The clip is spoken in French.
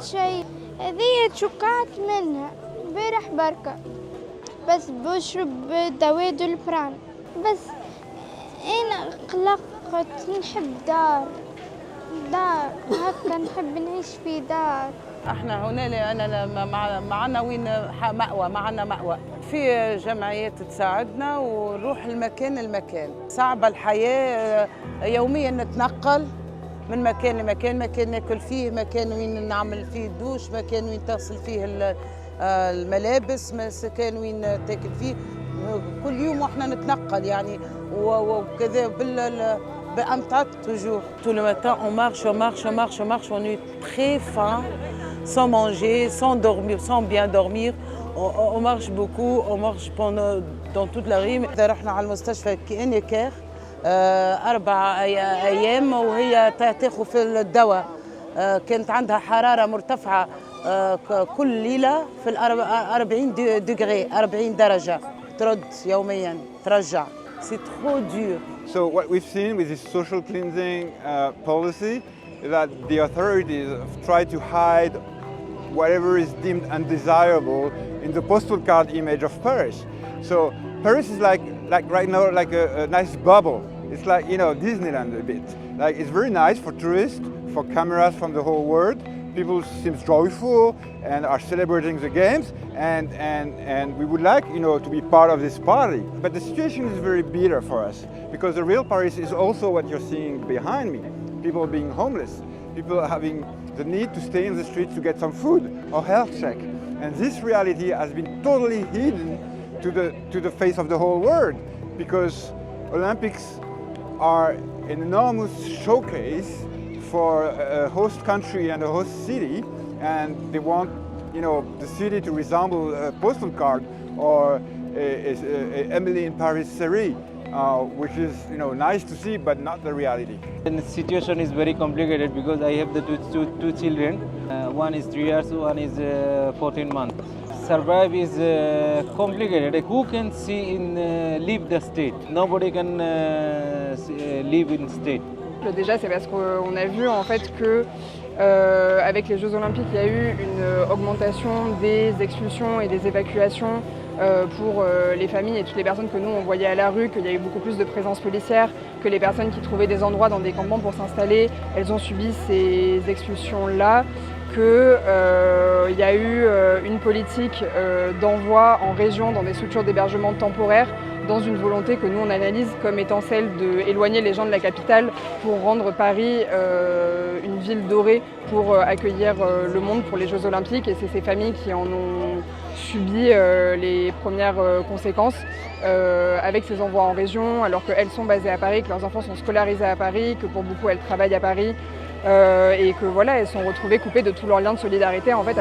شيء. هذه تشقعت منها امبارح بركة، بس بشرب دواء البران. بس أنا قلقت، نحب دار هكا، نحب نعيش في دار. احنا هنا معنا وين مأوى، معنا مأوى في جمعيات تساعدنا ونروح المكان. صعبة الحياة، يوميا نتنقل من مكان لمكان، مكان ناكل فيه، مكان وين نعمل فيه الدوش، مكان وين تغسل فيه الملابس، مكان وين تاكل فيه. كل يوم واحنا نتنقل يعني، وكذا بأمتعة toujours. Tout le matin on marche, on est très faim, sans manger, sans dormir, sans bien dormir. On marche beaucoup, on marche dans toute la rue. إذا رحنا على المستشفى كأني كير 4 أيام وهي تاخذ في الدواء. كانت عندها حرارة مرتفعة كل ليلة في 40 دغري، 40 درجة، ترد يوميا ترجع. C'est trop dur. So what we've seen with this social cleansing policy is that the authorities try to hide whatever is deemed undesirable in the postal card image of Paris. So Paris is like right now like a nice bubble. It's like, you know, Disneyland a bit. Like it's very nice for tourists, for cameras from the whole world. People seem joyful and are celebrating the games, and we would like, you know, to be part of this party. But the situation is very bitter for us, because the real Paris is also what you're seeing behind me. People being homeless, people having the need to stay in the streets to get some food or health check. And this reality has been totally hidden to the face of the whole world, because Olympics are an enormous showcase for a host country and a host city, and they want, you know, the city to resemble a postal card or a Emily in Paris series, which is, you know, nice to see, but not the reality. And the situation is very complicated because I have the two children. One is 3 years, one is 14 months. Survive is complicated. Who can leave the state? Nobody can live in state. Déjà, c'est parce qu'on a vu en fait que avec les Jeux olympiques, il y a eu une augmentation des expulsions et des évacuations pour les familles et toutes les personnes que nous on voyait à la rue, qu'il y a eu beaucoup plus de présence policière, que les personnes qui trouvaient des endroits dans des campements pour s'installer, elles ont subi ces expulsions-là, qu'il y a eu une politique d'envoi en région dans des structures d'hébergement temporaires, dans une volonté que nous on analyse comme étant celle d'éloigner les gens de la capitale pour rendre Paris une ville dorée pour accueillir le monde pour les Jeux olympiques, et c'est ces familles qui en ont subi les premières conséquences avec ces envois en région, alors qu'elles sont basées à Paris, que leurs enfants sont scolarisés à Paris, que pour beaucoup elles travaillent à Paris et que voilà, elles sont retrouvées coupées de tous leurs liens de solidarité en fait.